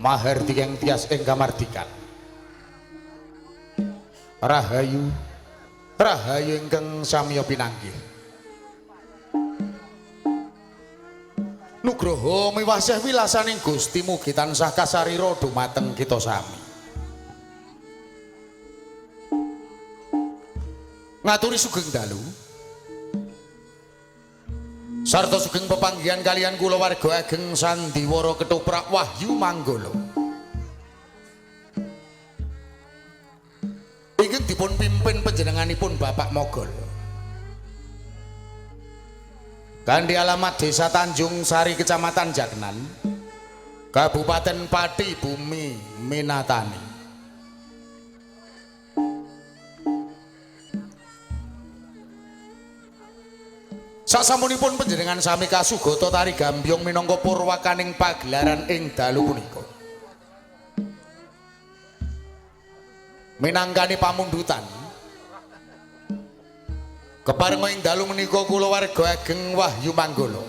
Mahardi yang tias ing kamardikan. Rahayu rahayu ingkang samiya pinanggih. Nugroho miwasih wilasaning Gusti mugi tansah kasarira dumateng kita sami. Ngaturi sugeng dalu sarta sugeng pepanggihan kalian kula warga ageng Sandiwara Ketoprak Wahyu Manggala. Ingkang dipun pimpin panjenenganipun Bapak Mogol. Kanthi alamat Desa Tanjung Sari Kecamatan Jagnan, Kabupaten Pati Bumi Minatani. Sasampunipun panjenengan sami kasugata tari gambyong minangka purwakaning pagelaran ing dalu punika. Minangkani pamundutan keparenga ing dalu menika kula warga ageng Wahyu Manggala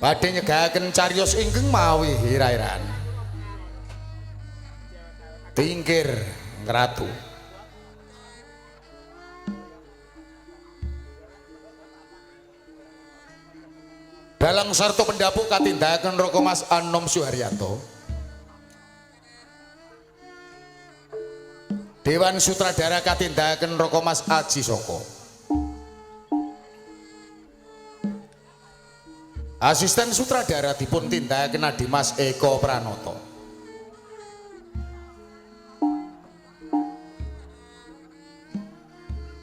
badhe nyegahaken cariyos ingkang mawi hira-iraan Tingkir Ngratu. Dalang sarta pendapuk katindakan Raka Mas Anom Suharyanto. Dewan Sutradara katindakan Raka Mas Aji Soko. Asisten sutradara dipun tindakan Dimas Eko Pranoto.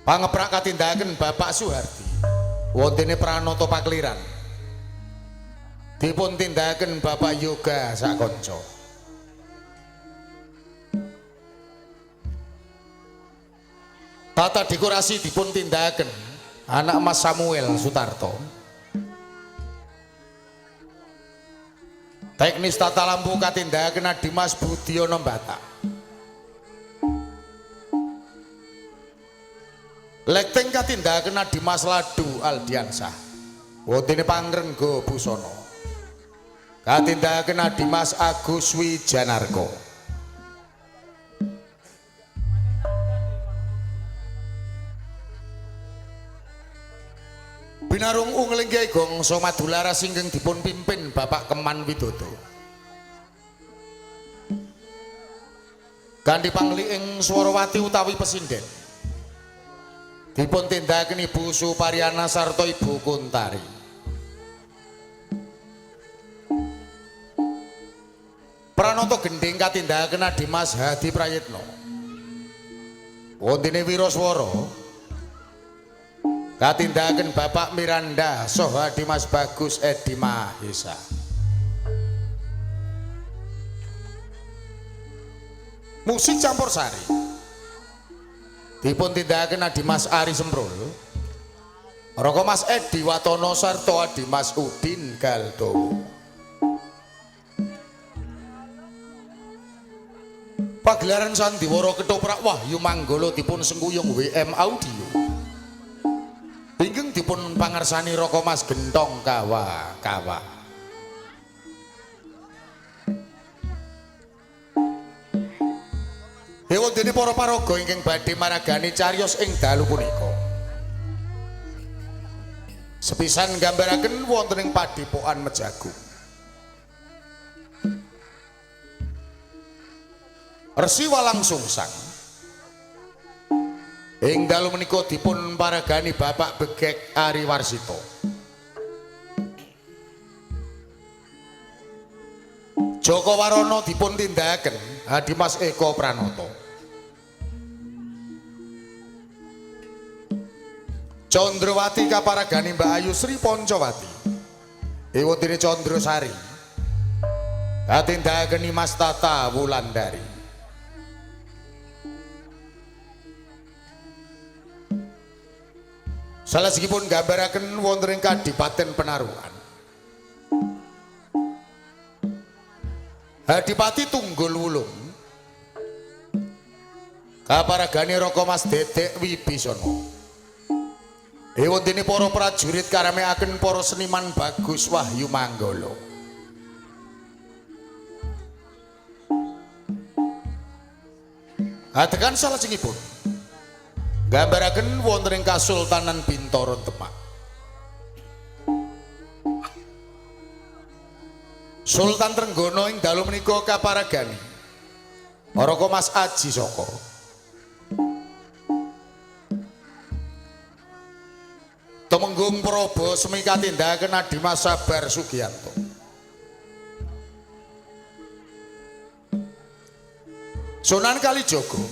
Pangeprak katindakan Bapak Suhardi wontene Pranoto Pakliran. Dipun tindakan Bapak Yoga Sakonco. Tata dekorasi dipun tindakan anak Mas Samuel Sutarto. Teknis tata lampu katindakan Dimas Budiono Batak. Lekting katindakan Dimas Ladu Aldiansah. Wontene Pangrengga Busono. Katindakan Dimas Agus Wijanarko. Binarung ungling Kyai Gongso Madulara ingkang dipun pimpin Bapak Keman Widodo. Kanthi pangli ing Swarawati utawi Pesinden. Dipun tindakaken Ibu Suparyana sarta Ibu Kuntari. Pranoto gending katindakaken Dimas Hadi Prayitno. Wontene Wiraswara katindakan Bapak Miranda soha Dimas Bagus Edi Mahesa. Musik campursari dipun tindakan Dimas Ari Semprul, Raka Mas Edi Watono sarta Dimas Udin Galdowo. Pagelaran Sandiwara Ketoprak Wahyu Manggala dipun sengguyung WM Audio. Ingkang dipun pangersani Raka Mas Gentong Kawa-kawa. Dewa-dene para paraga ingkang badhe maragani cariyos ing dalu punika. Sepisan nggambaraken wonten ing Padepokan Mejagung. Resi Walang Sungsang ing dalu menika dipun paragani Bapak Begek Ari Warsito. Joko Warono dipun tindakaken Dimas Eko Pranoto. Condrowati kaparagani Mbak Ayu Sri Poncowati. Ewontene Condrosari katindakaken Mas Tata Wulandari. Salajengipun gambaraken wonten ing Kadipaten Penarukan. Adipati Tunggul Wulung kaparagane Raka Mas Dedek Wibisono. Ewontene para prajurit karameaken para seniman Bagus Wahyu Manggala. Atekan salajengipun gambaraken wonten ing Kasultanan Bintoro Demak. Sultan Trenggono ing dalu menika kaparagani Raka Mas Aji Saka. Tumenggung Praba semi katindahaken Adimas Sabar Sugiyanto. Sunan Kalijaga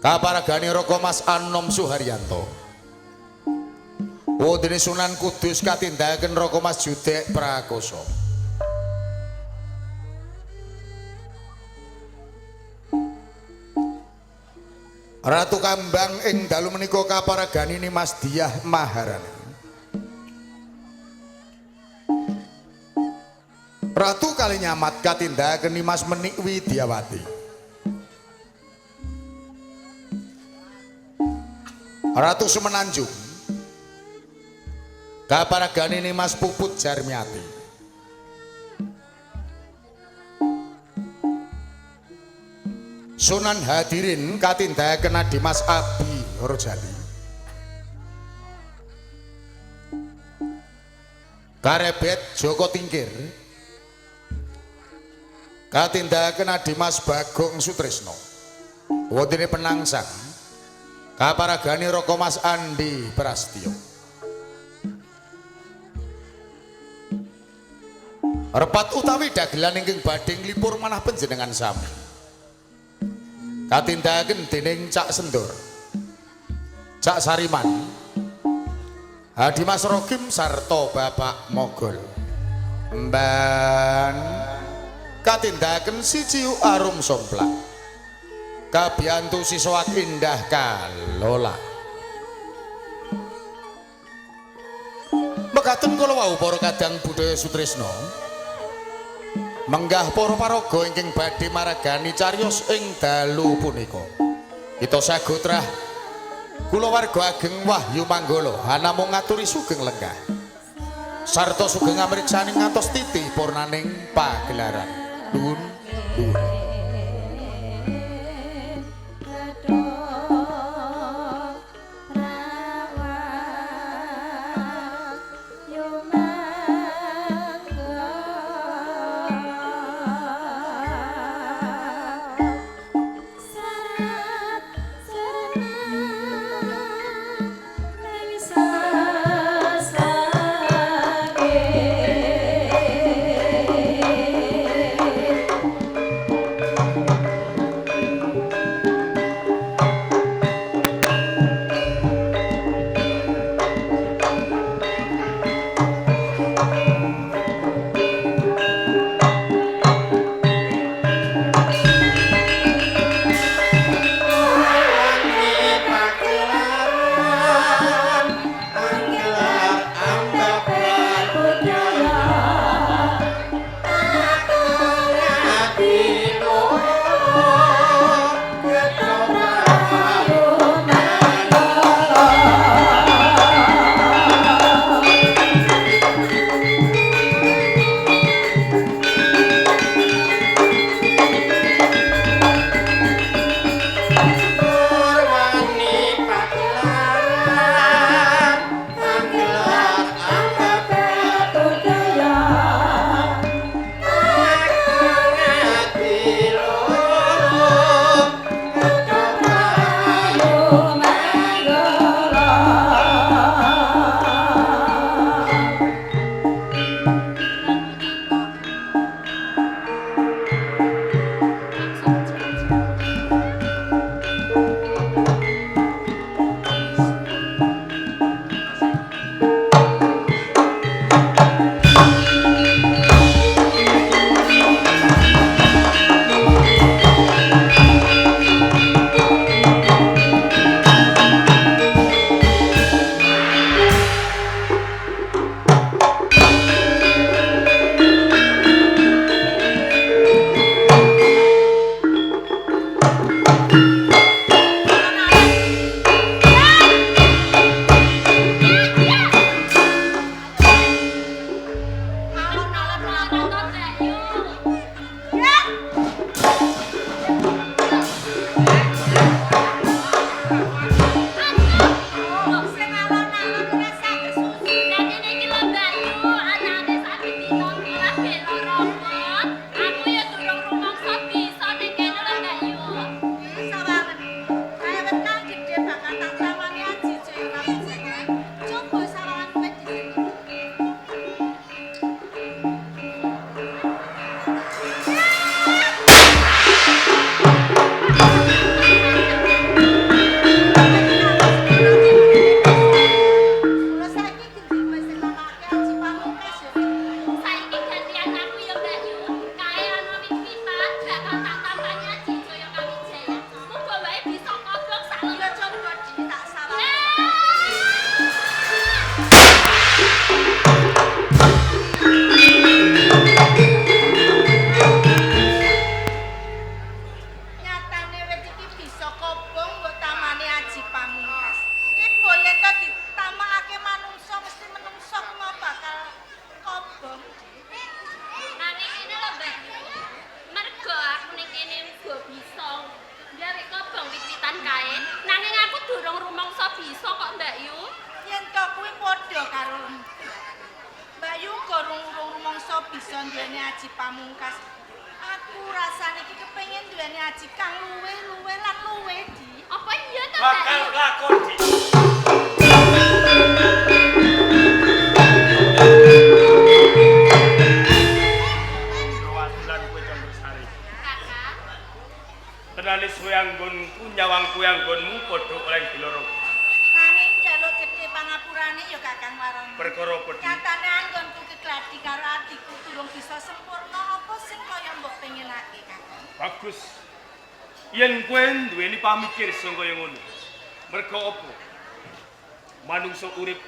kaparagani Raka Mas Anom Suharyanto. Wondene Sunan Kudus katindahaken Raka Mas Judek Prakoso. Ratu Kambang ing dalu menika kaparagani Mas Diah Maharani. Ratu Kalinyamat katindahaken Mas Menik Widyawati. Ratu Semenanjung kaparagani Mas Puput Jarmiati. Sunan Hadirin katindahaken Dimas Abi Rojali. Karebet Joko Tingkir katindahaken Dimas Bagong Sutresno. Wontene Penangsang kaparagani Raka Mas Andi Prastio. Repat utawi dagelan ingkang badhe nglipur manah panjenengan sami katindahaken dening Cak Sendur, Cak Sariman, Dimas Rogim sarta Bapak Mogol. Mban katindahaken siji Arum Somplak, kabiyantu Siswak Indah Kalola. Mekaten kala wau para kadang budaya Sutresna menggah para paraga ingkang badhe maragani cariyos ing dalu punika. Kita sagotrah kulawarga ageng Wahyu Manggala hanamung ngaturi sugeng lenggah sarta sugeng amriksaning ngantos titih purnaning pagelaran. Nuwun. urung rumangsa bisa duweni aji pamungkas. Aku rasane iki kepengin duweni aji kang luwih lan luwih di. Apa iya ta? Bakal lakon di. Wadulan kowe condro sari. Kakak. Tenalis kowe anggonku nyawangku anggonmu padha oleh diloro. Nanging jaluk gedhe pangapurane ya Kakang Warono. Perkara apa di? Nyatane anggonku kegladi karo adikku durung bisa sempurna apa sing kaya mbok pengenake Kakang. Bagus. Yen kowe duweni pamikir sing kaya ngono. Merga apa? Manungsa urip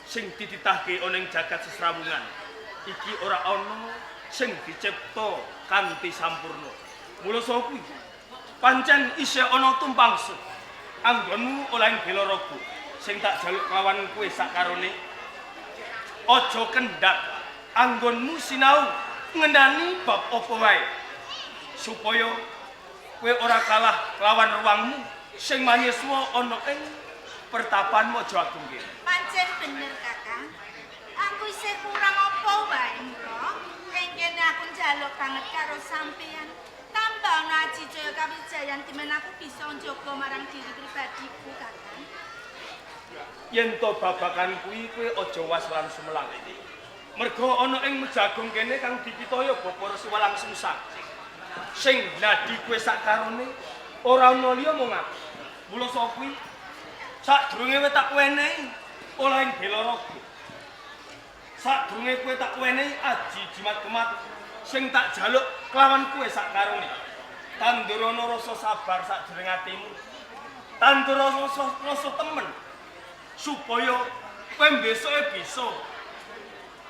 sing dititahke ana ing jagat sesrawungan iki ora ana sing dicipta kanthi sampurna. Mula saka kuwi pancen isih ana tumpangsuh. Anggonmu oleh bela raga sing tak jaluk kawan kowe sakarone. Aja kendhat anggonmu sinau ngendani bab apa wae supaya kowe ora kalah lawan ruangmu sing manyeswa ana ing pertapan Mojo Agung kene. Pancen bener Kakang. Aku isih kurang apa wae mula. Ing kene aku njaluk banget karo sampeyan. Tambah ana aji Jaya Kawijayan dimen aku bisa njaga marang diri pribadiku Kakang. Yen to babakan kuwi kowe aja waswalan sumelang. Merga ana ing Mejagung kene kang dipitaya Bapa Resi Walang Sungsang. Sing nadi kowe sakarone ora ana liya mung aku. Mula saka kuwi sadurunge kowe tak wenehi oleh bela raga. Sadurunge kowe tak wenehi aji jimat kemat sing tak jaluk kelawan kowe sakarone. Tandurana rasa sabar sadurunge atimu. Tandurana rasa temen supaya kowe besoke bisa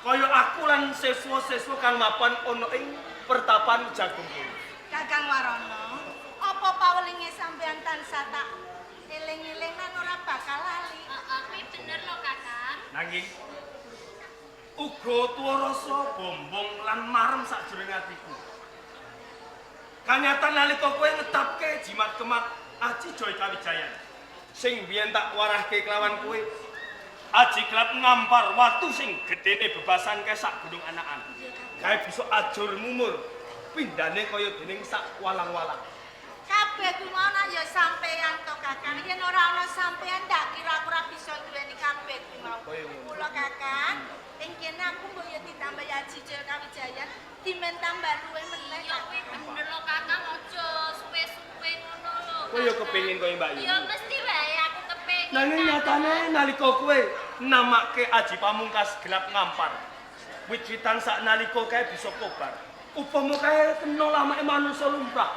kaya aku lan siswa-siswa kang mapan ana ing pertapan Jagung kene. Kakang Warono, apa pawelinge sampeyan tansah tak eling-eling lan ora bakal lali. Kuwi bener lho, Kakak. Nanging uga tuwa rasa bombong lan marem sajroning atiku. Kanyatan nalika kowe ngetapke jimat kemat Aji Jaya Kawijayan sing biyen tak warahke kelawan kowe. Aji kelap ngampar watu sing gedene bebasan kae sak gunung anakan. Gawe bisa ajur mumur pindhane kaya dening sak walang-walang. Kabeh kuwi ana ya sampeyan to Kakang. Yen ora ana sampeyan ndak kira aku ora bisa duweni kabeh kuwi mau. Mula Kakang, ing kene aku mbok ya ditambah Aji Jaya Kawijayan dimen tambah luwih meneh. Ya kuwi bener lho, Kakak. Aja suwe-suwe ngono lho. Kowe ya kepengin kaya Mbak Yuni. Ya mesti wae aku kepengin. Nanging nyatane nalika kowe namake Aji Pamungkas gelap ngampar. Wijitan sak nalika kae bisa kobar. Upama kae kena lamake manungsa lumrah,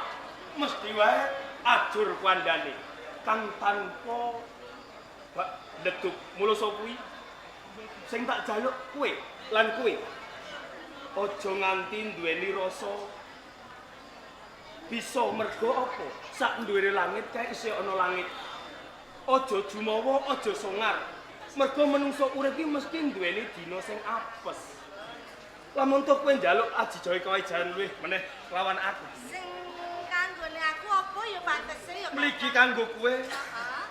mesti wae ajur kandhane kang tanpa leduk. Mula saka kuwi sing tak jaluk kowe lan kowe aja nganti duweni rasa bisa mergo apa? Sak nduwure langit kae isih ana langit. Aja jumawa, aja songar. Mergo manungsa urip iki mesti duweni dina sing apes. Lamun to kowe njaluk Aji Jaya Kawijayan luwih meneh lawan aku. Sing kanggone aku apa ya pantese ya. Mligi kanggo kowe,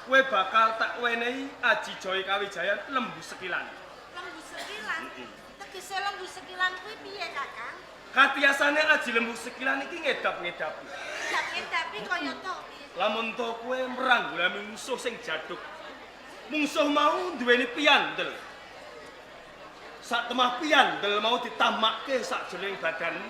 kowe bakal tak wenehi Aji Jaya Kawijayan lembu sekilan. Lembu sekilan. Tegese lembu sekilan kuwi piye Kakang? Katiasane Aji lembu sekilan iki ngedap-ngedapi. Tapi kaya to piye? Lamun to kowe meranggulami musuh sing jaduk. Musuh mau duweni piyandel. Sak temah piyandel mau ditamakke sak jroning badanmu.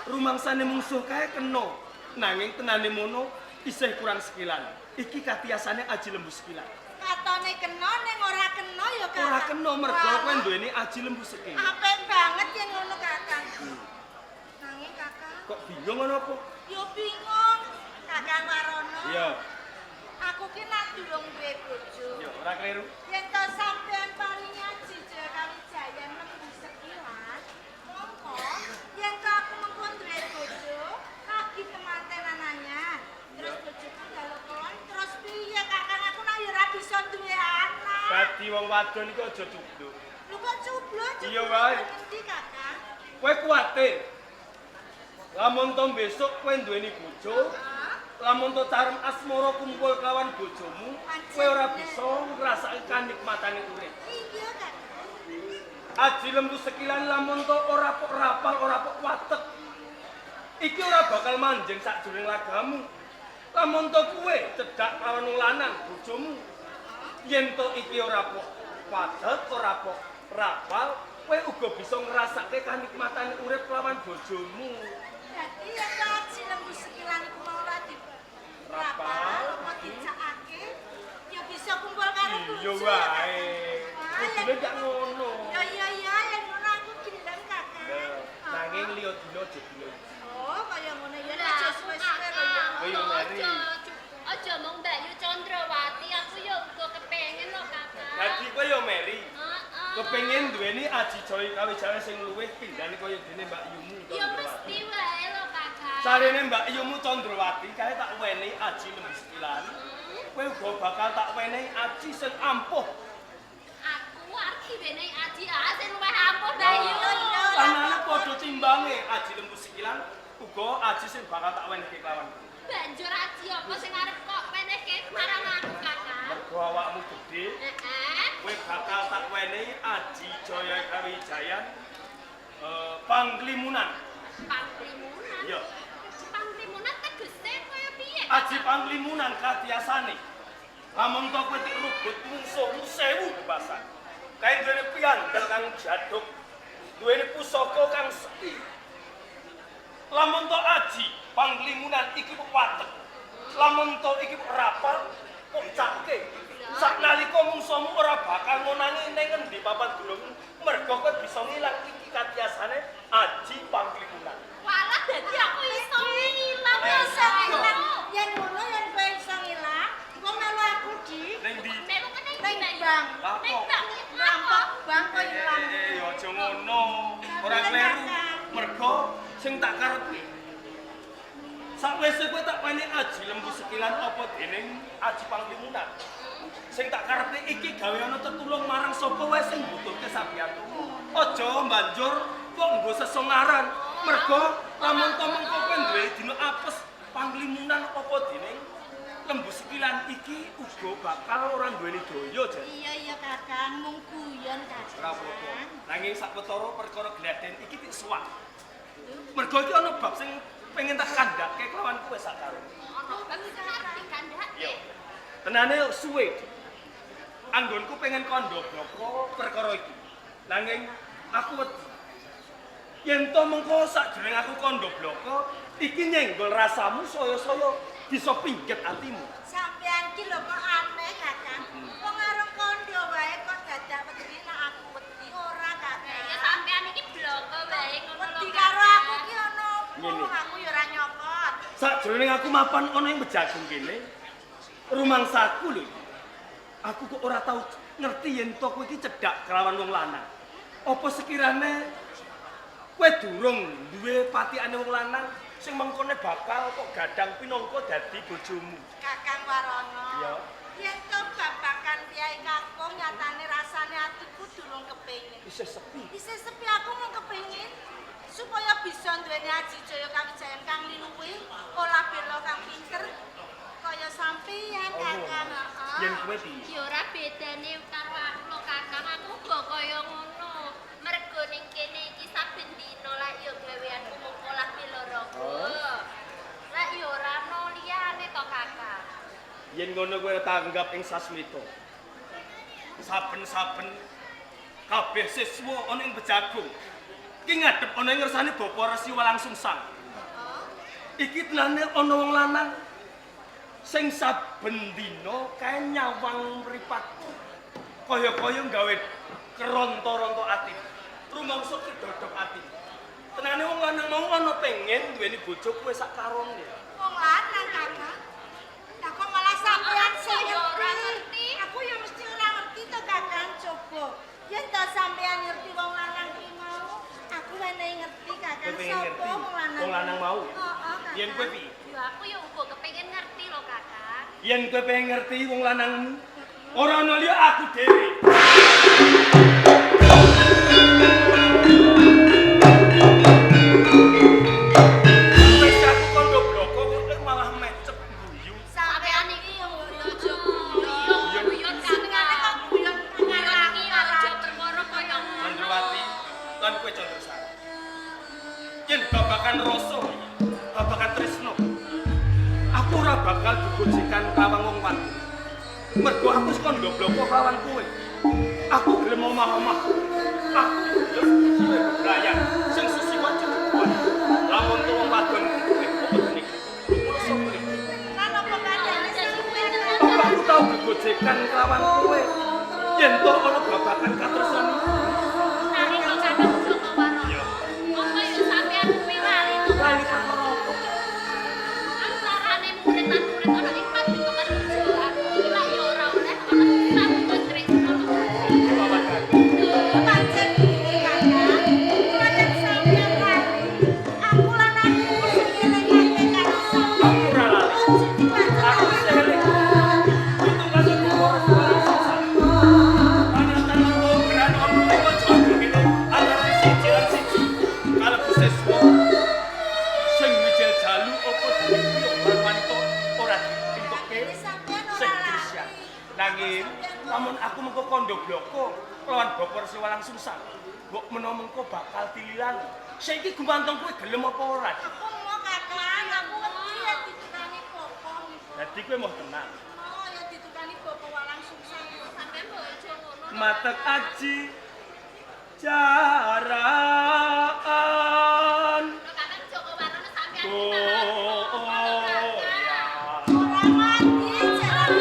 Rumangsane musuh kae kena, nanging tenane mono isih kurang sekilan. Iki katiasane Aji lembu sekilan. Katone kena ning ora kena ya Kakang. Ora kena mergo kowe duweni Aji lembu sekilan. Apik banget yen ngono Kakang. Nanging Kakang, Kok bingung ngono apa? yo bingung. Kakang Warono. Iya. Aku ki nak durung duwe bojo. Yo ora kleru. Yen to sampean paringi Aji Jaya Kawijayan lembu sekilan, mongko yen to aku mengko duwe bojo, lagi kemantenan anyar. Terus bojoku njaluk kon, terus piye Kakang aku nak yo ora bisa duwe anak. Dadi wong wadon iku aja cubluk. Lu kok cubluk? Iya wae. Ngendi Kakang? Kowe kuwatir. Lamun to besok kowe duweni bojo, lamun to carem asmara kumpul kawan bojomu, kowe ora bisa ngrasakake kanikmatane urip. Iya Kakang. Aji lembu sekilan lamun to ora kok rapal, ora kok watek. Iki ora bakal manjing sakjroning lagamu. Lamun to kowe cedhak karo wong lanang bojomu. Yen to iki ora kok watek, ora kok rapal, kowe uga bisa ngrasake kanikmatan urip kelawan bojomu. Dadi yen aji lembu sekilan iku mau ora rapal apa dicakake ya bisa kumpul karo bojo. Iya wae. Bojone gak ngono. Ya yen ngono aku gelem Kakang. Nanging liya dina aja dina. Oh, kaya ngono ya Lah, aja suwe-suwe lho ya. Kaya Mary. Aja mung Mbak Yu Chandrawati, aku ya uga kepengin lho, Kakak. Dadi kowe ya Mary. Heeh. Kepengin duweni aji Joy Kawijayan sing luwih pindhane kaya dene Mbak Yumu. Ya mesti wae lho, Kakak. Sarene Mbak Yumu Chandrawati kae tak wenehi aji lembu sekilan. Kowe uga bakal tak wenehi aji sing ampuh. Aku arep diwenehi aji sing luwih ampuh, Mbak Yu. Tanane padha timbange aji lembu sekilan uga aji sing bakal tak wenehi kelawan. Banjur aji apa sing arep kok wenehke marang aku, Kakak? Mergo awakmu gedhe, Heeh. kowe bakal tak wenehi aji Jaya Kawijayan Panglimunan. Panglimunan. Iya. Panglimunan tegese kaya piye? Aji Panglimunan katiasane. Lamun to kowe tik rubut mungsuhmu 1000 bebasan. Kae duweni piandel kang jaduk, duweni pusaka kang sepi. Lamun to aji Panglimunan iki kok watek. Lamun to iki kok rapal kok cake. Saknalika mungsuhmu ora bakal ngonangi ning endi papan durung mergo kowe bisa ngilang iki katiasane aji Panglimunan. Walah dadi aku iso ngilang Aku iso Mbak ngilang. Yu. Yen ngono yen kowe iso ngilang, kok melu aku di Ning ndi? Melu kene iki, ning Mbak Yu. bang. Apa? Ning bang. Rampok bang kok ilang. Ya aja ngono. Ora kleru. Mergo sing tak karepe. Sakwise kowe tak wenehi aji lembu sekilan apa dening aji Panglimunan. Sing tak karepe iki gawe ana tetulung marang sapa wae sing mbutuhke sabiyantumu. Aja banjur kok nggo sesongaran. Mergo lamun to mengko kowe duwe dina apes Panglimunan apa dening lembu sekilan iki uga bakal ora duweni daya jan. Iya Kakang, mung guyon Ora apa-apa. Kakang. Nanging sakwetara perkara gladhen iki tik suwak. Mergo iki ana bab sing pengen tak kandhake kelawan kowe sakaro. Ono bab sing arep dikandhake. Iya. Tenane suwe. Anggonku pengen kandha bloko perkara iki. Nanging aku wedi. Yen to mengko sakjroning aku kandha bloko, iki nyenggol rasamu saya-saya bisa pingget atimu. Sampean ki lho kok aneh Kakang. Wong arep kondo wae kok dadak wedi nek aku wedi ora Kakang. Ya sampean iki bloko wae ngono lho. Wedi karo aku ki ono. Ngene. Wong aku ya ora nyokot. Sakjroning aku mapan ana ing Bejagung kene, rumangsaku lho. Aku kok ora tau ngerti yen to kowe iki cedhak kelawan wong lanang. Apa sekirane kowe durung duwe patikane wong lanang sing mengkone bakal kok gadang pinangka dadi bojomu. Kakang Warono. Iya. Yen to babakan Kyai Kakung nyatane rasane atiku durung kepengin. Isih sepi. Isih sepi aku mau kepengin supaya bisa duweni aji Jaya Kawijayan kang liluwih, olah bela kang pinter kaya sampeyan Kakang. Yen kowe piye? Ya ora bedane karo aku lho, Kakang. Aku uga kaya ngono. Mergo ning kene iki saben dina lak ya gaweanku mung olah bela raga. Lak ya ora ono liyane to, Kakang. Yen ngono kowe tanggap ing sasmita. Saben-saben kabeh siswa ana ing Bejagung iki ngadep ana ing ngersane Bapa Resi Walangsungsang. Iki tenane ana wong lanang sing saben dina kae nyawang mripatku. Kaya-kaya gawe keronto-ronto ati. Rumangsa kedodok ati. Tenane wong lanang mau ana pengen duweni bojo kowe sak karone. Wong lanang Kakang. Lah kok malah sampeyan sing Ya ora ngerti. Aku ya mesti ora ngerti to Kakang, coba. Yen to sampeyan ngerti wong lanang ki mau, aku menehi ngerti Kakang. Kowe pengen ngerti Wong lanang? wong lanang mau? Heeh, Kakang. Yen kowe piye? Ya aku ya uga kepengin ngerti lho, Kakang. Yen kowe pengen ngerti wong lanangmu, ora ana liya aku dhewe. Wis aku kandha bloko kok malah mecep guyu. Sampeyan iki yo aja guyon. Guyon, Senengane kok Kakang. guyon Guyon ngarang iki aja perkara kaya ngono. Chandrawati, lan kowe Candresari. Yen babakan rasa, babakan tresno, aku ora bakal digojekan kawang wong wadon. Mergo aku wis kondo bloko kawan kowe. Aku gelem omah-omah. Aku gelem suwe belayan sing sesiwan cukup. Lamun tuwa wong wadon kowe opo nek. Kulo sapa iki? Kan apa kandhane sampeyan Apa aku tau digojekan kawan kowe? Yen to ana babakan katresnan. Nari kok kadang Joko Warno. Apa yo sampean kuwi lali to? Lali perkara apa? Antarane murid lan murid ana ing pabrik pekerjaan. Ila yo ora oleh ana sambut tresno. Babakan. pancen iki Kakang. Pancen sampeyan lali. Aku lan aku sing ngelingake karo sampeyan. Aku ora lali. Aku seling. Itu kasih kumpul suara susah. Tanah-tanah logran ono lewat jago ini antara siji lan siji. Kalau siswa sing mijil jalu apa dhewe yo wanita ora ditintukke sing Krisyan. Nanging lamun aku mengko kondo bloko lawan Bapak Resi Walang Sungsang, mbok menawa mengko bakal dililan. Saiki gumantung kowe gelem apa ora? Aku mau Kakang, aku wedi yen ditukani Bapak. Dadi kowe mau tenang. Oh, ya ditukani Bapak Walang Sungsang. Sampeyan kok aja ngono. Matek aji jaraan Kadang Joko Warno sampeyan goyang. Ora mati jalan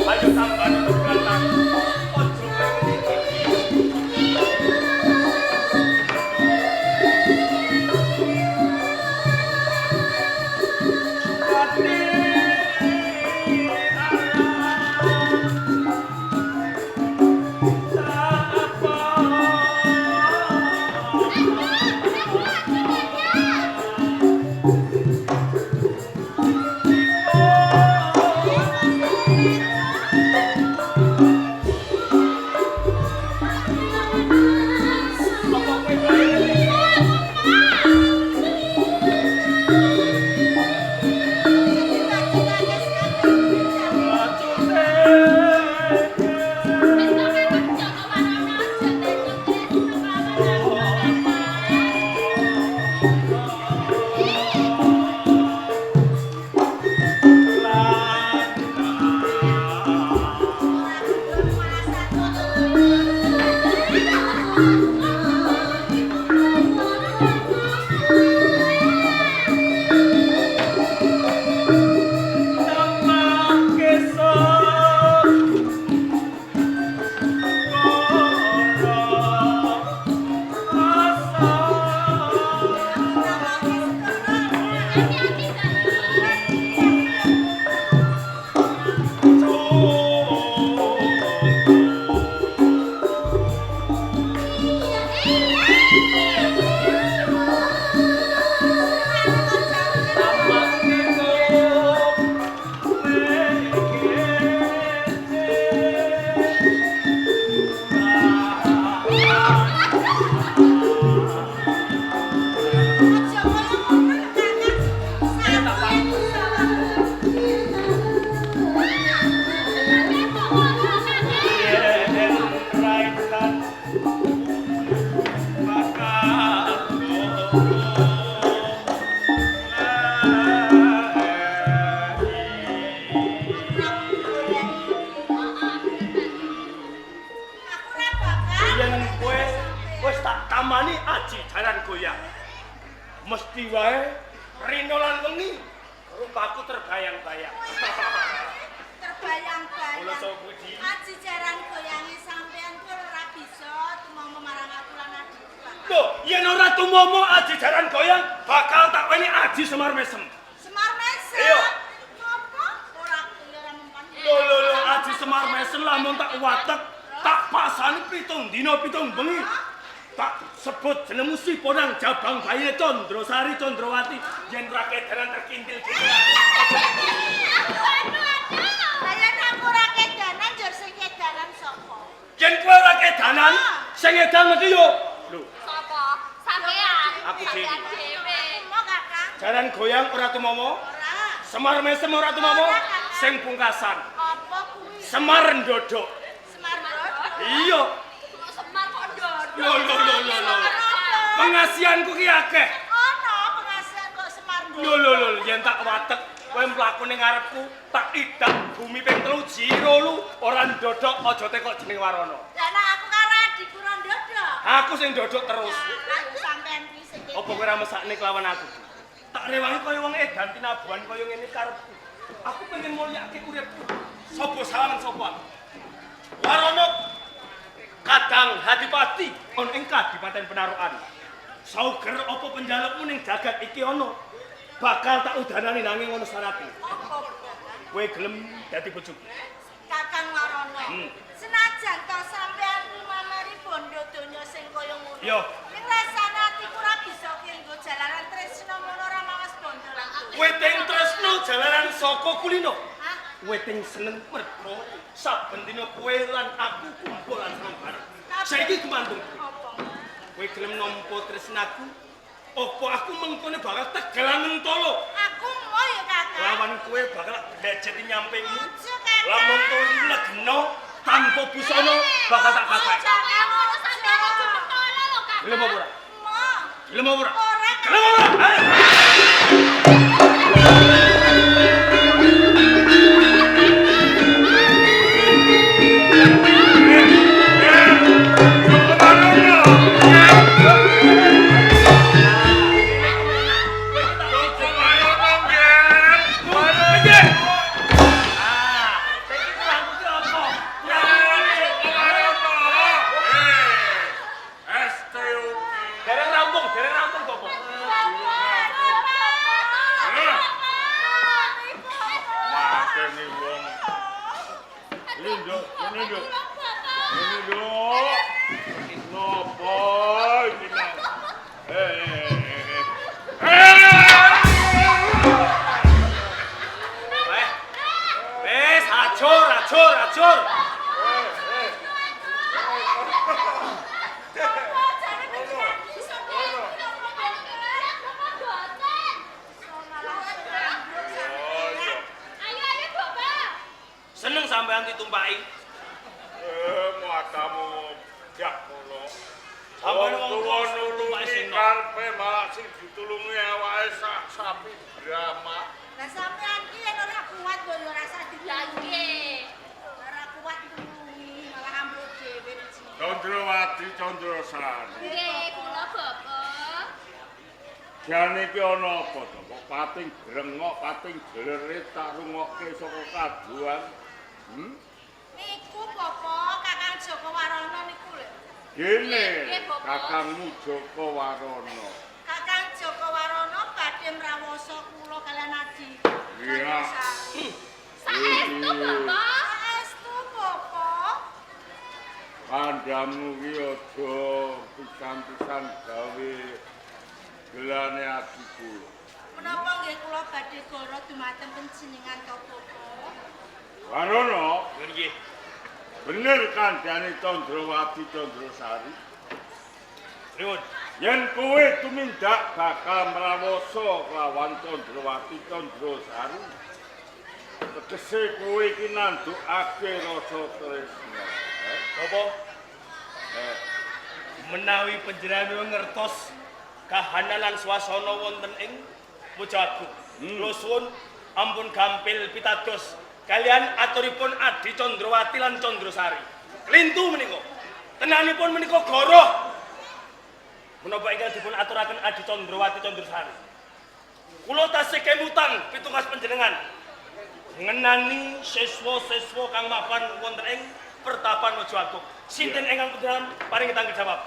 Ayo sampean berangkat. Ojo tamani aji jalan goyang. Mesti wae rino lan wengi rupaku terbayang-bayang. Terbayang-bayang. Kula sok puji. Aji jaran goyange sampean ku ora bisa tumomo marang aku lan adikku. Loh, yen ora tumomo aji jalan goyang bakal tak weni aji Semar Mesem. Semar Mesem. Iya. Apa? Ora kira mempan. Loh, aji Semar Mesem lamun tak watek tak pasani pitung dina pitung bengi tak sebut jenengmu si ponang jabang bayi Condrasari Condrawati yen ra kedanan terkintil gitu. Lah yen aku ora kedanan jur sing kedanan sapa? Yen kowe ora kedanan sing edan mesti yo. Lho, Sapa? Sampean. Aku Sampean dhewe. Mau Kakang? jaran goyang ora tumomo, Ora. Semar mesem ora tumomo, sing pungkasan Apa kuwi? Semar ndodok. Semar Brodho. Iya. Semar kok ndodok. Lho. Pengasihanku ki akeh. Ono pengasihan kok Semar Brodho. Lho, yen tak watek kowe mlaku ning ngarepku, tak idak bumi ping 3 jiro lu ora ndodok aja tekok jeneng Warana. Lah nek aku karo adikku ora ndodok. Aku sing ndodok terus. Aku sampean kuwi sing Apa kowe ora mesakne kelawan aku? Tak rewangi kaya wong edan tinabuhan kaya ngene karepku. Aku pengen mulyake uripku. Sopo sawangan sapa aku? Warana Kadang Hadipati on ing Kadipaten Penarukan. Sauger apa penjalukmu ning jagat iki ana? Bakal tak udanani nanging ngono syaratku. Apa Kakang? Kowe gelem dadi bojoku. Kakang Warana. Senajan to sampean mamari bondo donya sing kaya ngono. Yo. Ning rasane atiku ora bisa kanggo jalaran tresna mono ora mawas bondo lan aku. Kowe ting tresno jalaran saka kulino. Hah? Kowe ting seneng mergo saben dina kowe lan aku kumpul lan seneng bareng. Saiki gumantung. Apa? Kowe gelem nampa tresnaku? Apa aku mengkone bakal tegelan mentolo? Aku mau ya Kakang. Lawan kowe bakal glejeti nyampingmu. Ojo, Kakang. Lamun kowe legeno tanpa busana bakal tak kakek. Sampean sampean aja mentolo lho, Kak. Gelem apa ora? Mau. Gelem apa ora? Ora. Gelem apa ora? Ayo. Dereng rampung kok. Mateni wong. Ini nduk. Ini nduk. Nopo iki nang. Wes, acur. Seneng sampean ditumpaki. Matamu jak ngono. Sampeyan Wong ngomong tuwa tumpaki nulungi sing karepe malah sing ditulungi awake sak sapi drama. Lah sampean ki yen ora kuat kok ya rasa Lah dilangge. nggih. Ora kuat tulungi malah ambruk dhewe rezeki. Condrawati Condrasari. Nggih, kula Bapak. Jane iki ana apa to? Kok pating grengok, pating jlerit tak rungokke saka kaduan. Niku Bapak Kakang Joko Warana niku lho. Gene, Nggih, Bapak. kakangmu Joko Warana. Kakang Joko Warana badhe mrawasa kula kalian Adi. Iya. Saestu, Bapak. Saestu Bapak. Pandamu ki aja pisan-pisan gawe gelane atiku. Menapa nggih kula badhe goro dumateng panjenengan to Bapak? Warana, Nggih. bener kandhane Condrawati Condrasari. Nuwun. Yen kowe tumindak bakal mrawasa kelawan Condrawati Condrasari. Tegese kowe iki nandukake rasa tresna. Apa? Menawi panjenengan ngertos kahanan lan swasana wonten ing Pujagung. Kula suwun ampun gampil pitados kalian aturipun Adi Condrawati lan Condrasari. Klintu menika. Tenanipun menika goroh. Menapa ingkang dipun aturaken Adi Condrawati Condrasari. Kula tasih kemutan pitungas panjenengan ngenani siswa-siswa kang mapan wonten ing Pertapan Mojoagung. Sinten ingkang panjenengan paring tanggung jawab?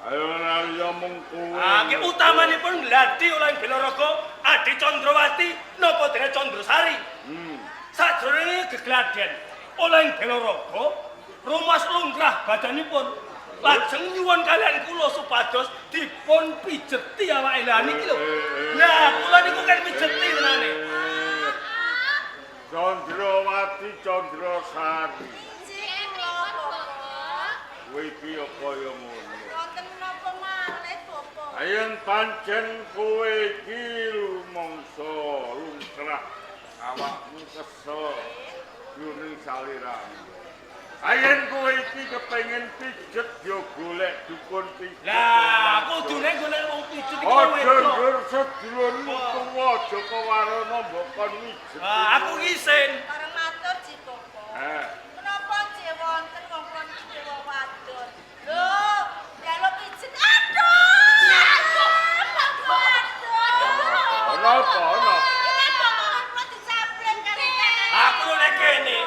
Ayo nalya mung kowe. Nggih utamanipun gladi oleh Belaraga Adi Condrawati napa dene Condrasari. Sajroning gegladen oleh Belaraga rumas lungkrah badanipun. Lajeng nyuwun kalian kula supados dipun pijeti awake lha niki lho. Lah kula niku kan pijeti tenane. Candrawati Candrasari. Cik pripun, Bapak? Kowe iki kaya ngono. Wonten menapa malih, Bapak? Ayen pancen kowe iki lumangsa lumrah awakmu kesel yuning saliramu. Ayen kowe iki kepengin pijet yo golek dukun pijet. Lah kudune golek wong pijet iki Aja wedok. ndur sedulurmu tuwa Joko Warono mbok kon mijet. Aku isin. Pareng matur, Cik Bapak. Menapa Cik wonten wong kon dewa wadon? Lho, njaluk pijet. Aduh! Napa? Aku nek kene.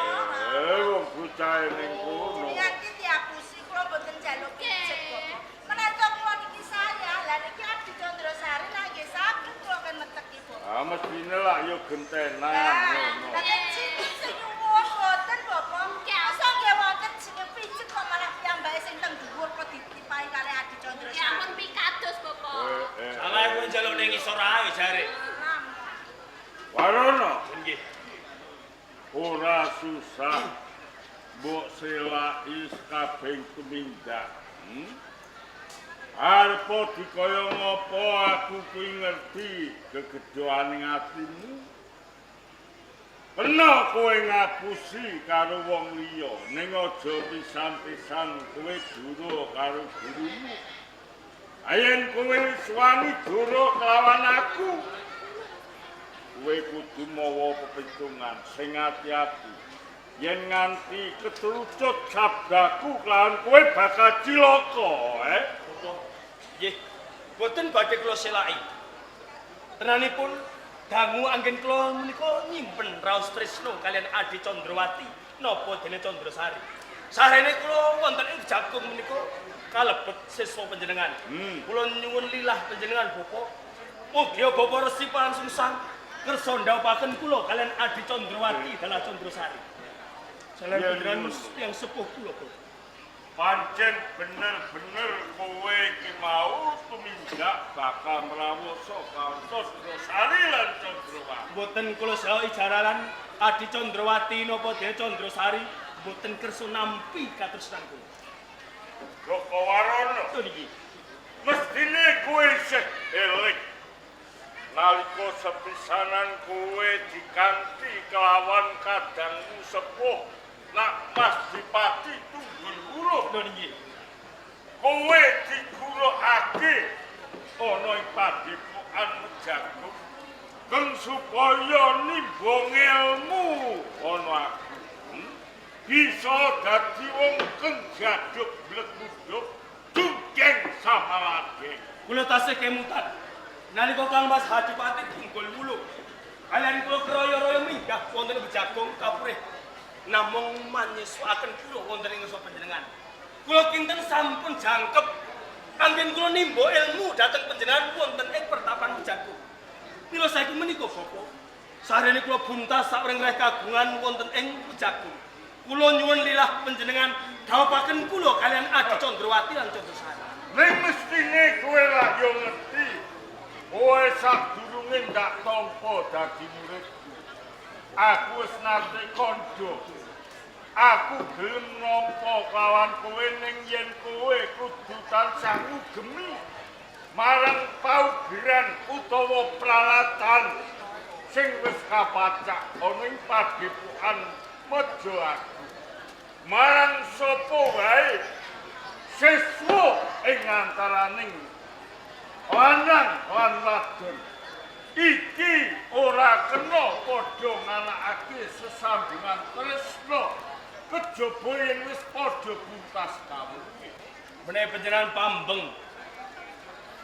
Wong bocah ning kono. Niki diapusi kula mboten njaluk pijet kok. Menawa kula niki saya, lah niki Adi Candrasari lah nggih saged kula kan meteki kok. Mestine lah yo gentenan ngono. Lah cilik sing nyuwun mboten Bapak. Masa nggih wonten jeneng pijet kok malah piyambake sing teng dhuwur kok ditipai kali Adi Candrasari. Ya ampun pikados, Bapak. Salah kowe njaluk ning isor ae jare. Warono, Nggih. ora susah. Mbok selaki kabeh tumindak. Arep dikaya ngopo aku kuwi ngerti gegedhoaning atimu. Peno kowe ngapusi karo wong liya, ning aja pisan-pisan kowe duro karo gurumu. Ayen kowe wis wani duro kelawan aku, kowe kudu mawa pepitungan sing ati-ati. Yen nganti keterucut sabdaku kelawan kowe bakal cilaka, Nggih. Boten badhe kula selaki. Tenanipun dangu anggen kula menika nyimpen raos tresno kalian Adi Candrawati napa dene Candrasari. Sarene kula wonten ing Jagung menika kalebet siswa panjenengan. Kula nyuwun lilah panjenengan Bapak. Mugi Bapak Resi Palangsungsang kersa ndhawuhaken kula kalian Adi Candrawati dalah Candrasari. Salam panjenengan yang sepuh kula, Bapak. pancen bener-bener kowe iki mau tumindak bakal mrawasa kantos Sari lan Candrawati. Mboten kula saha ijarahan Adi Candrawati napa dene Candrasari mboten kersa nampi katresnan kula. Joko Warono, Lho niki. mestine kowe isih eling nalika sepisanan kowe dikanthi kelawan kadangmu sepuh nak Mas Dipati Tunggul Huruf. Lho niki. Kowe digurukake ana ing padepokan Jagung kang supaya nimbang ilmu ana aku. Bisa dadi wong kang gadhuk blek-blek dugeng samalage. Kula tasih kemutan. Nalika Kang Mas Hadipati Tunggul Wulung kalian kula keroyo-royo minggah wonten ing Jagung kapurih namung manyiswaken kula wonten ing ngarsa panjenengan. Kula kinten sampun jangkep anggen kula nimba ilmu dhateng panjenengan wonten ing pertapan Jagung. Mila saiki menika Bapak, sarene kula buntas sawereng-reh kagungan wonten ing Jagung. Kula nyuwun lilah panjenengan dhawuhaken kula kalian Adi Candrawati lan Candrasari. Ning mestine kowe lah yo ngerti. Kowe sadurunge ndak tampa dadi muridku. Aku wis nate kandha. Aku gelem nampa kawan kowe ning yen kowe kudu tansah ngugemi marang paugeran utawa pralatan sing wis kapacak ana ing padepokan Mejo aku. Marang sapa wae siswa ing antaraning lanang lan wadon iki ora kena padha nganakake sesambungan tresna kejaba yen wis padha buntas kawruh. Menawi panjenengan pambeng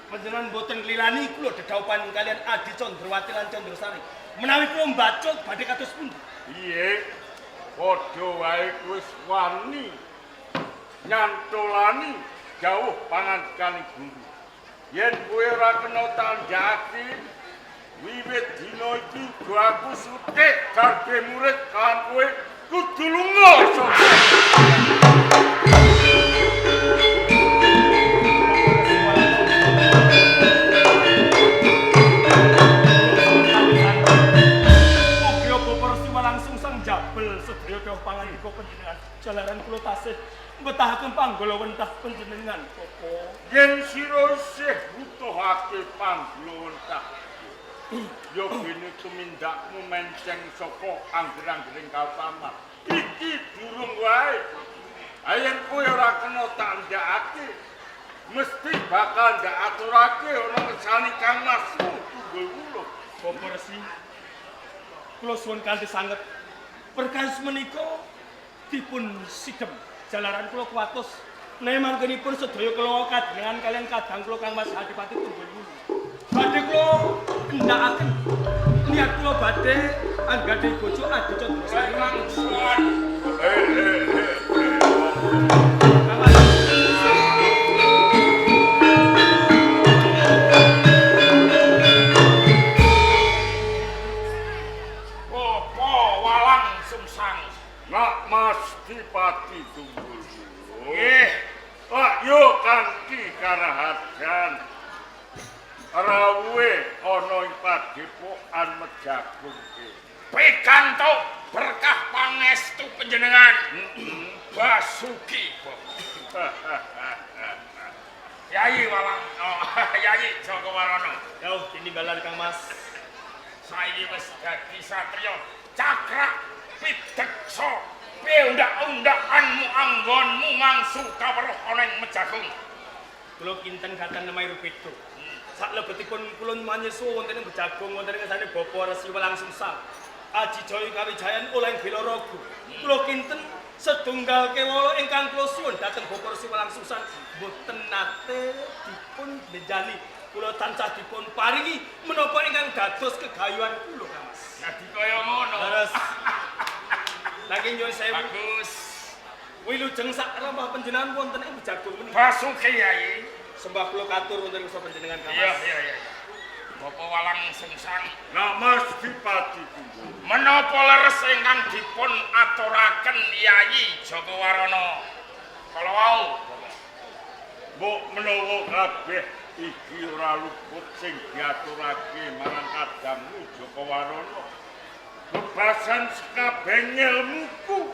panjenengan boten nglilani kula dedhaupan kalian Adi Candrawati lan Candrasari. Menawi kula mbacut badhe kados pundi? Piye? Padha wae wis wani nyantolani jauh pangandikaning guru. Yen kowe ora kena tandhaki wiwit dina iki go aku sutik dadi murid kan kowe kudu lunga. Jalaran kula tasih mbetahaken panggala wentah panjenengan Bapa. Yen sira isih butuhake panggulawentah, ya bene tumindakmu menceng saka angger-anggering Kalpaman. Iki durung wae. Ayen kowe ora kena tak ndakake, mesti bakal ndak aturake ana ngesani Kang Masmu Tunggul Wuluh. Bapa Resi, kula suwun kanthi sanget perkawis menika dipun sidhem jalaran kula kuwatos nemangkenipun sedaya kula kadengan kalian kadang kula Kang Mas Adipati Tunggul Wuluh. Badhe kula ndakaken niat kula badhe anggadhe bojo adica Drasari. Langsuan. Nak Mas Dipati Tunggul Wuluh. Nggih. Ayo kanthi karahajan. Rawuhe ana ing padepokan Mejagung iki. Pikantuk berkah pangestu panjenengan. Basuki, Yai Walang, Yai Jogowarono. Yauh tinimbalan Kang Mas. Saiki wis dadi satriya cakrak pideksa. Piundak-undakanmu anggonmu mangsu kaweruh ana ing Mejagung. Kula kinten datang nemai rupido. Saklebetipun kula manyesu wonten ing Mejagung wonten ing ngasane Bapa Resi Walang Sungsang. Aji Jaya Kawijayan oleh Bilaraga. Kula kinten setunggal kewala ingkang kula suwun dhateng Bapa Resi Walang Sungsang boten nate dipun benjani. Kula tansah dipun paringi menapa ingkang dados kegayuhan kula Kang Mas. Dadi kaya ngono. Leres. Lagi nyuwun sewu. Bagus. Wilujeng sak rambah panjenengan wonten ing Mejagung menika. Basuki Yai. Sembah kula katur wonten ing panjenengan Kang Iya, Mas. iya. Bapa Walang Sungsang. Nak Mas Dipati Tunggul. Menapa leres ingkang dipun aturaken Yai Jogowarono kala wau? Mbok menawa kabeh iki ora luput sing diaturake marang kadangmu Jogowarono. Bebasan sekabeh ilmuku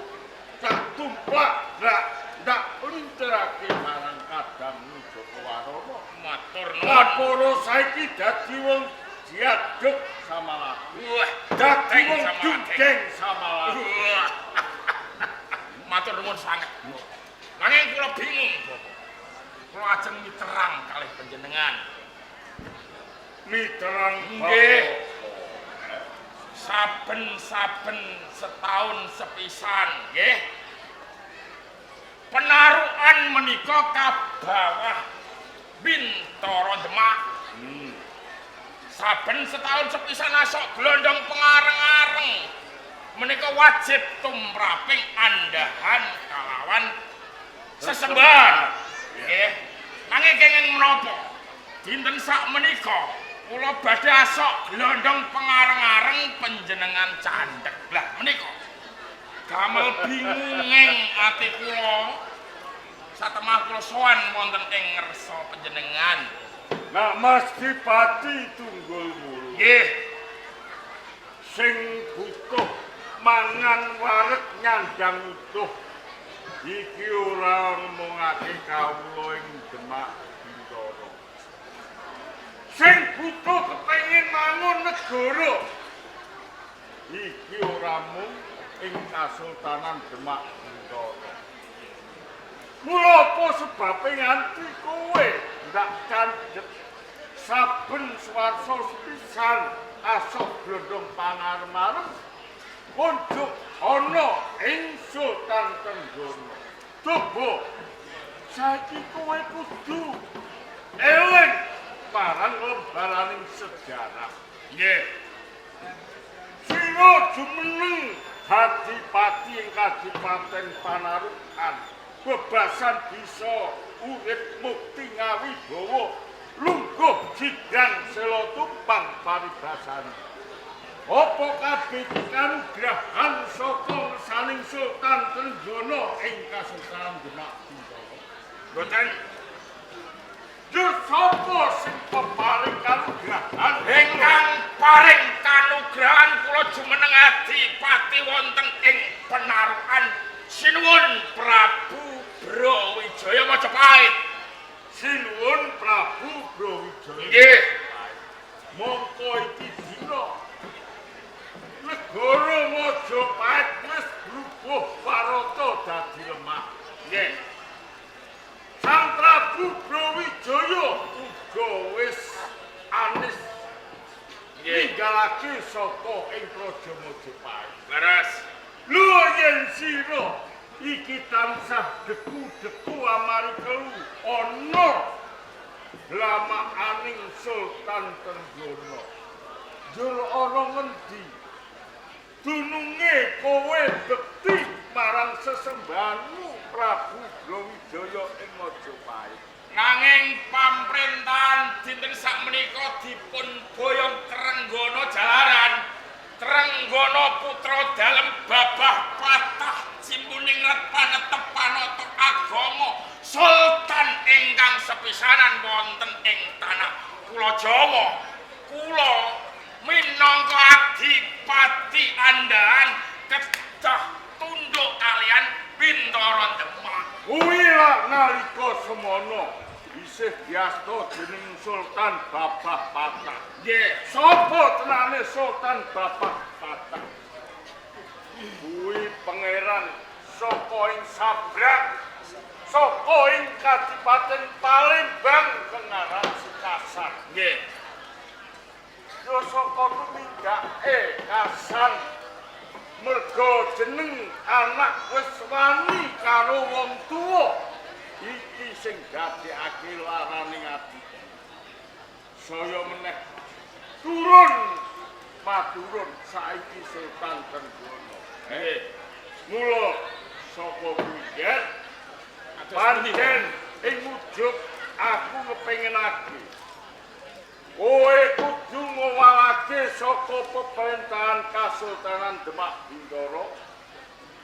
tak tumplak ndak linterake marang kadangmu Jogowarono. Matur nuwun. Kaporo saiki dadi wong diaduk sama laku. Wah, Dadi wong sama jujeng sama laku. Wah. Matur nuwun sanget. Nanging kula bingung, Bapak. Kula ajeng miterang kalih panjenengan. Miterang Nggih. Saben-saben setahun sepisan, nggih. Penarukan menika kabawah Bintara Demak. Saben setahun sepisan asok glondong pengareng-areng menika wajib tumraping andahan kalawan sesembahan. Nggih. Nanging kenging menapa? Dinten sak menika kula badhe asok glondong pengareng-areng panjenengan candhek. Lah menika damel bingunging ati kula satemah kula sowan wonten ing ngersa panjenengan. Nak Mas Dipati Tunggul Wuluh. Nggih. Sing butuh mangan wareg nyandang utuh. Iki ora ngomongake kawula ing Demak Bintara. Sing butuh kepengin mangun negara. Iki ora mung ing Kasultanan Demak Bintara. Mula apa sebabe nganti kowe ndak candhet saben swarsa sepisan asok glondong pangarep-arep kunjuk ana ing Sultan Trenggono. Coba saiki kowe kudu eling marang lembaraning sejarah. Nggih. Sira jumeneng Adipati ing Kadipaten Panarukan. Bebasan bisa urip mukti ngawibawa lungguh jidang sela tumpang paribasane. Apa kabeh kanugrahan saka saning Sultan Trenggono ing Kasultanan Demak Bintoro? Boten Yo sapa sing peparing kanugrahan ingkang paring kanugrahan kula jumeneng adipati wonten ing Penarukan sinuwun Prabu Brawijaya Majapahit. Sinuwun Prabu Brawijaya. Nggih. Mongko iki dina negara Majapahit wis rubuh parata dadi lemah. Nggih. Sang Prabu Brawijaya uga wis anis ninggalake saka ing Praja Majapahit. Leres. Lho yen sira iki tansah deku-deku amarga ana lamakaning Sultan Trenggono. Jur ana ngendi dununge kowe bekti marang sesembahanmu Prabu Brawijaya ing Majapahit. Nanging pamrentahan dinten sakmenika dipun boyong Trenggono jalaran. Trenggono putra dalem babah patah simpuning panetep panata agama Sultan ingkang sepisanan wonten ing tanah Pulo Jawa. Kula minangka adipati andhahan kedah tunduk kalian Bintoro Demak. Kuwi lak nalika semono isih diasta dening Sultan Babah Patah. Nggih, Sapa tenane Sultan Babah Patah? Kuwi pangeran saka ing Sabrak, saka ing Kadipaten Palembang Kengaran Sikasan. nggih. Yo saka tumindake Kasan merga jeneng anak wis wani karo wong tuwa. Iki sing dadekake laraning ati. Saya meneh turun maturun saiki Sultan Trenggono. Mula saka wingi pancen ing ujug aku ngepengenake kowe kudu ngowalake saka pemerintahan Kasultanan Demak Bintoro.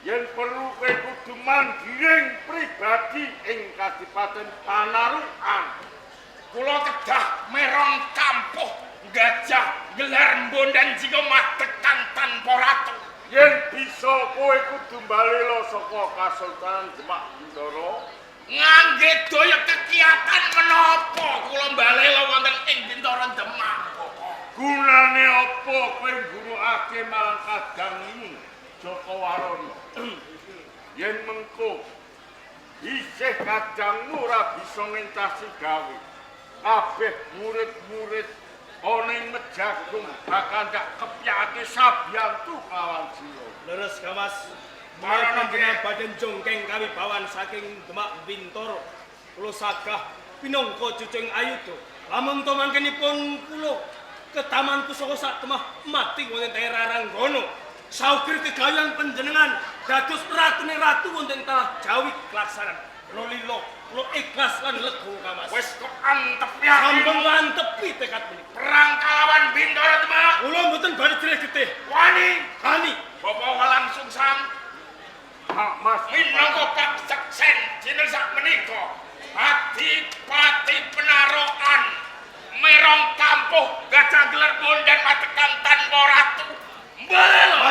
Yen perlu kowe kudu mandhiring pribadi ing Kadipaten Panarukan. Kula kedah merong kampuh gajah gelar mbondan jika matekan tanpa ratu. Yen bisa kowe kudu balela saka Kasultanan Demak Bintoro. Ngangge daya kekiatan menapa kula balela wonten ing Bintoro Demak. Gunane apa kowe nggunakake marang kadangmu Joko Warono? Yen mengko isih kadangmu ora bisa ngentasi gawe. Kabeh murid-murid ana ing Mejagung bakal ndak kepyake sabiyantu kawan sira. Leres Kamas. Marana Panjenengan badhe jongkeng kawibawan saking Demak Bintoro. Kula sagah pinangka cucing ayuda. Lamun to mangkenipun kula ketaman pusaka sak temah mati wonten daerah Ranggono. Saukir kegawian panjenengan dados ratune ratu wonten tanah Jawi kelaksanan. Kula lila, kula ikhlas lan lega Kamas. Wis kok antep ya. Sampun lantepi tekad menika. Perang kalawan Bintoro Demak. Kula mboten badhe getih. Wani Hani Bapak Walang Sungsang Hak Mas minangka Pak Seksen dinten sakmenika Adipati Penarukan merong kampuh gajah gelar bondan matekan tanpa ratu. Balela.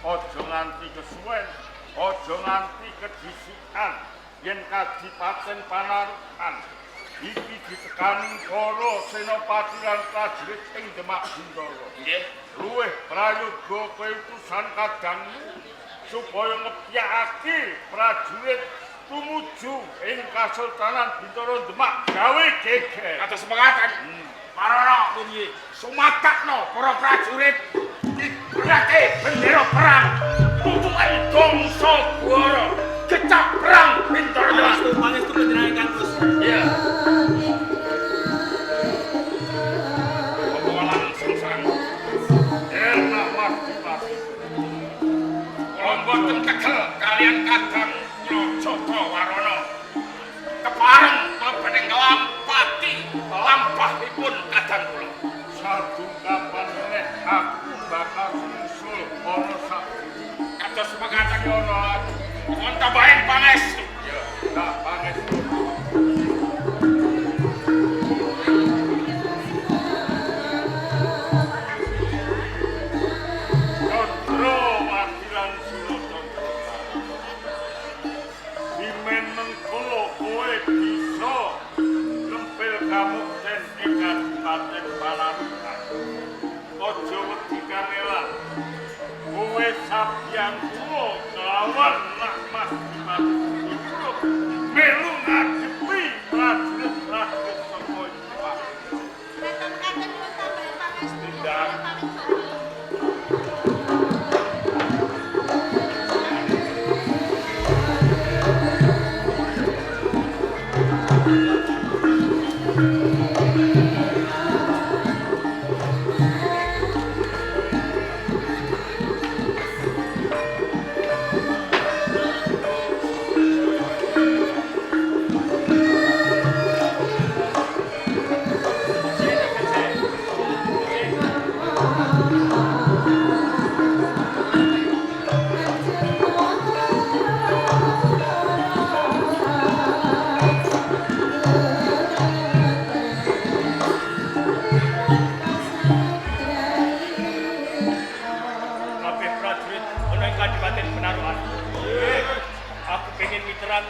Ojo nganti kesuwen, ojo nganti kedisikan yen Kadipaten Panarukan iki ditekani para senopati lan prajurit ing Demak Bintoro. Nggih. Luwih prayoga kowe utusan kadangmu supaya ngepyakake prajurit tumuju ing Kasultanan Bintoro Demak gawe geger. Atas semangatan. Marana piye? sumatakno para prajurit ibrake bendera perang tutukan gongso gwara kecap perang Bintoro Demak. Pangestu panjenengan Gus. Iya. Bapak Walang Sungsang. Enak Mas Dimas. Kula mboten tegel kalian kadang kula Joko Warono kepareng kula badhe nglampati lampahipun kadang kula. Sadungkapan meneh aku bakal nyusul ana sakjroning Kados mekaten ngono. Mohon tambahin pangestu. ya tak pangestu. Condro wakilan Suratondro. Dimen mengko kowe bisa nempel kamukten ing Kadipaten Palarukan. Aja wedi kangelan. Kowe sabyan tuwa kelawan nak Mas Dimas melu ngadepi prajurit-prajurit saka Jepang. Mboten mekaten nyuwun tambahan pangestu. Tidak. Kabeh prajurit ana ing Kadipaten Penarukan. Aku pengen miteran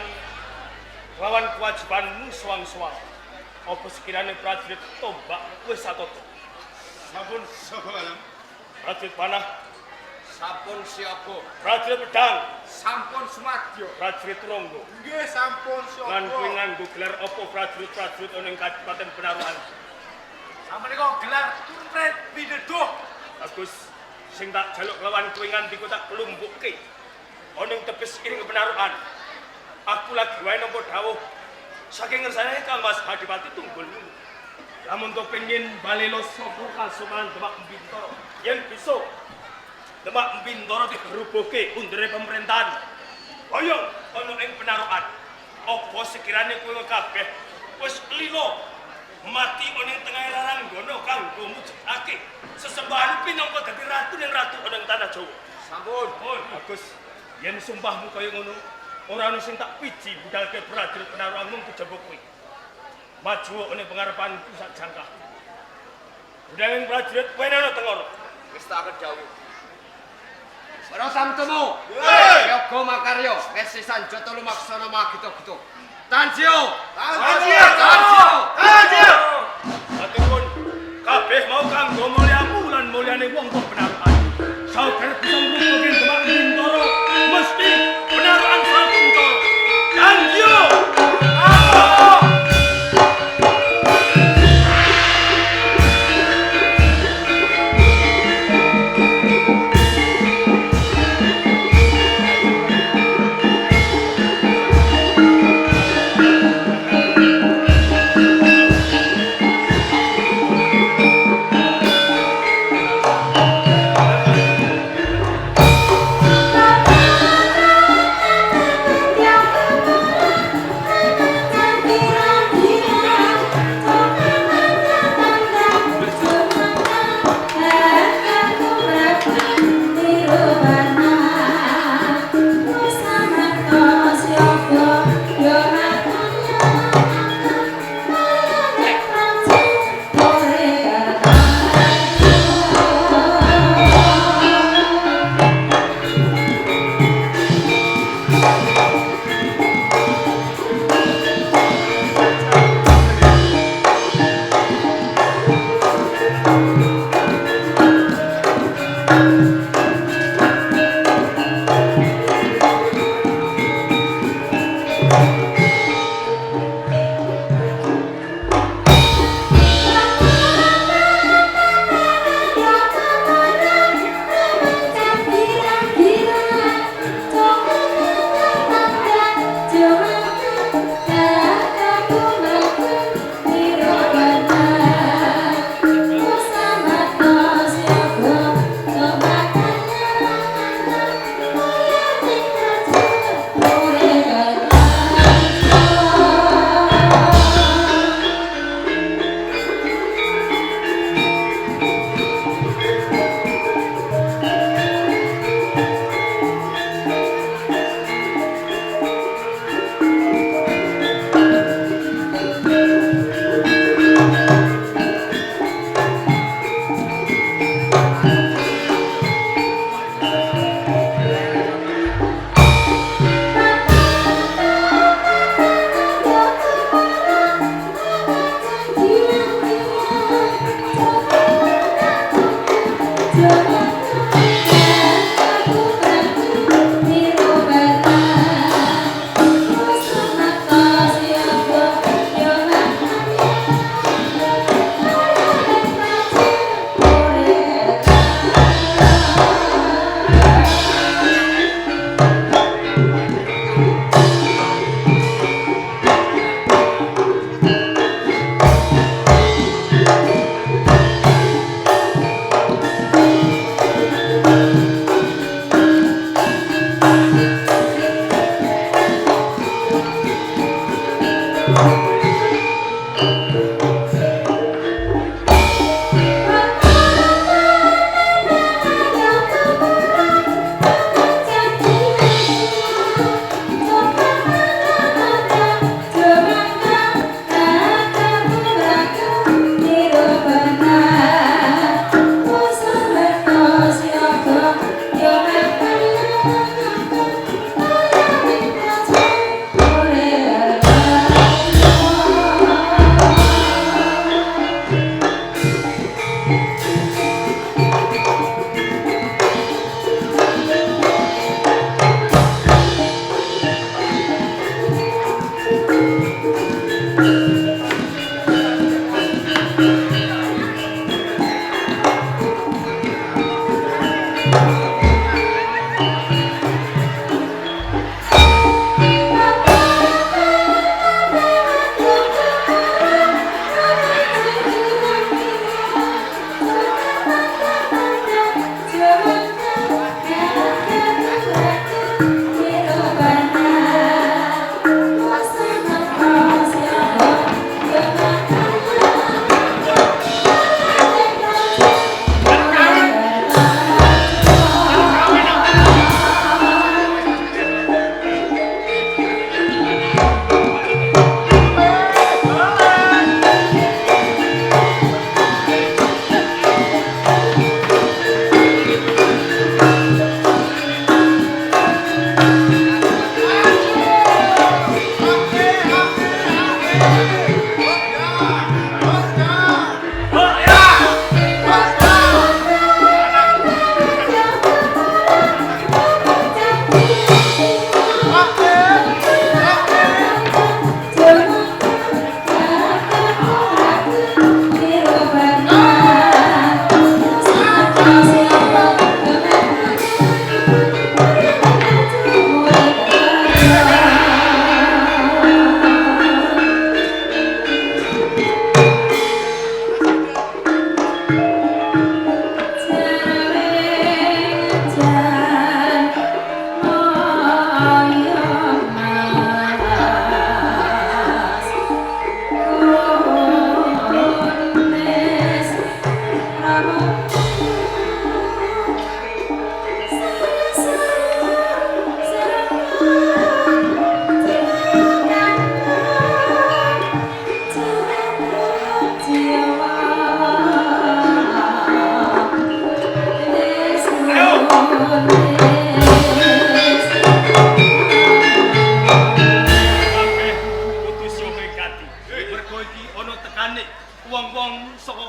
lawan kewajibanmu suang-suang. Apa sekiranya prajurit tombak wis satoto. Sampun sabalam. Prajurit panah, Sampun siapa? prajurit pedang, Sampun sumadyo. prajurit ronggo. Nggih sampun Lan kuwi nganggo gelar apa prajurit-prajurit ana ing Kadipaten Penarukan. Sampeyan kok gelar Pret Pineduh. Agus sing tak jaluk lawan kuwi nganti ku tak kelumpukke. Ana ing tebes iring Penarukan. Aku lagi wae nampa dawuh saking ngersane Kang Mas Adipati Tunggulmu. Lamun to pengen balelo sapa kasuman Demak Bintoro. Yen bisa Demak Bintoro digerubuhke undere pemerintahan. Ayo ana ing Penarukan. Apa sekiranya kowe kabeh wis lilo mati ana ing tengah laranggono kanggo mujudake sesembahan pinangka dadi ratu ning ratu ana ing tanah Jawa. Sampun. Agus, yen sumpahmu kaya ngono, ora ana sing tak piji budalke prajurit Penarukan mung kejaba kuwi. Maju ana pengarepanku sak jangka. Budaleng prajurit kowe ana tengono. Wis tak dawuh. Para samtemu. Yoga makarya kesisan jata lumaksana magita-gita. Tanjio! Atipun kabeh mau kanggo mulyamu lan mulyane wong kok Penarukan. Saudara bisa ngrubuhin Demak Bintoro mesti Penarukan Salkuntoro. Tanjio!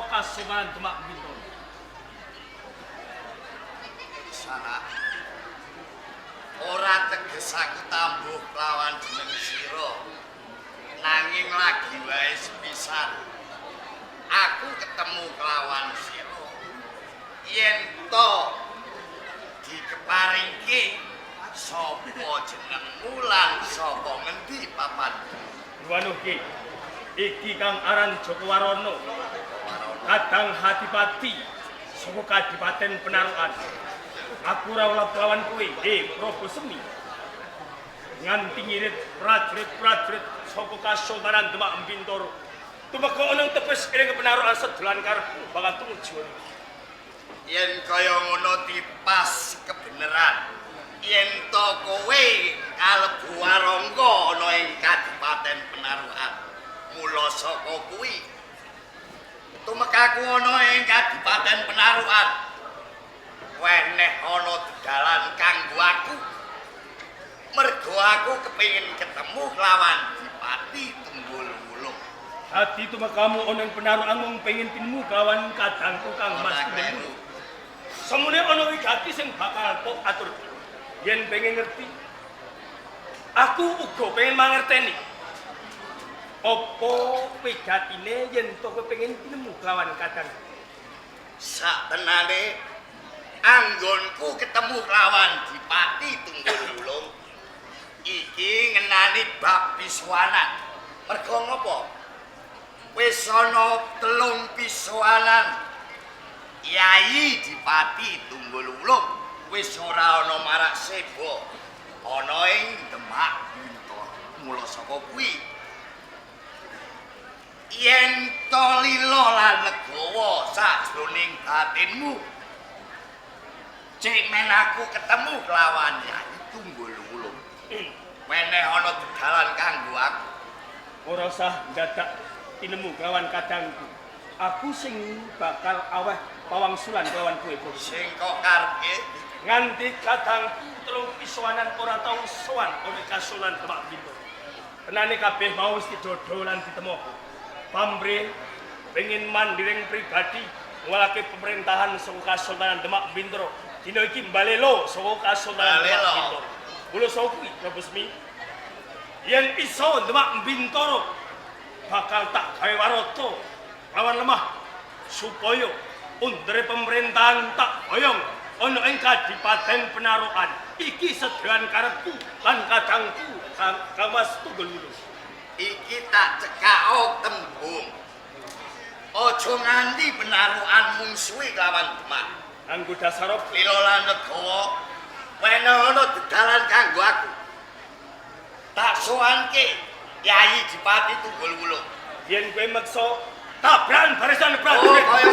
saka Kasultanan Demak Bintoro. Sana ora teges aku tambuh lawan jeneng sira. Nanging lagi wae sepisan aku ketemu kelawan sira. Yen to dikeparingke sapa jenengmu lan saka ngendi papan. Wanuh Ki, iki Kang aran Joko Warono. Kadang Hatipati saka Kadipaten Penarukan. Aku ora oleh lawan kowe, Prabu Semi. Nganti ngirit prajurit-prajurit saka Kasultanan Demak Bintoro. Tumeka ana tepes ing Penarukan sedolan karepku bakal tumuju. Yen kaya ngono tipas kebeneran. Yen to kowe kalebu warangga ana ing Kadipaten Penarukan. Mula saka kuwi tumekaku ana ing Kadipaten Penarukan. Weneh ana dalan kanggo aku. Mergo aku kepengin ketemu lawan Dipati Tunggul-Wulung. Hati tumekamu ana ing Penarukan mung pengin tinmu kawan kadangku Kang Mas Kendemu. Semune ana wigati sing bakal kok atur. Yen pengen ngerti, aku uga pengen mangerteni. Apa wigatine yen to kowe pengen tinemu lawan kadang. Saktenane anggonku ketemu lawan Dipati Tunggul-Wulung iki ngenani bab pisuanan. Mergo ngopo? Wis ana 3 pisuanan Yai Dipati Tunggul-Wulung wis ora ana marak sebo ana ing Demak Bintoro. Mula saka kuwi yen to lila lan legawa sajroning batinmu cek men aku ketemu kelawan Yai Tunggul-Wulung meneh ana dalan kanggo aku. Ora usah dadak tinemu kelawan kadangku. Aku sing bakal aweh pawangsulan kelawan kowe. Sing kok karepe Nganti kadangku 3 pisuanan ora tau sowan oleh Kasultanan Demak Bintoro. Tenane kabeh mau wis didodo lan ditemoko. Pambre pengin mandiring pribadi ngwalake pemerintahan saka Kasultanan Demak Bintoro. Dina iki mbalelo saka Kasultanan Demak Bintoro. Mula saka kuwi Prabu Semi, yen iso Demak Bintoro bakal tak gawe warata lawan lemah supaya undere pemerintahan tak boyong ana ing Kadipaten Penarukan. Iki sedohan karepku lan kadangku Kang Mas Tunggul-Wulung. iki tak cekak tembung. Aja nganti Penarukan mungsuhi lawan Demak. Anggo dasar Lila lan legawa weneh ana dedalan kanggo aku. Tak sowanke Yai Dipati Tunggul-Wulung. yen kowe meksa tabrakan barisan Oh, prajurit. kaya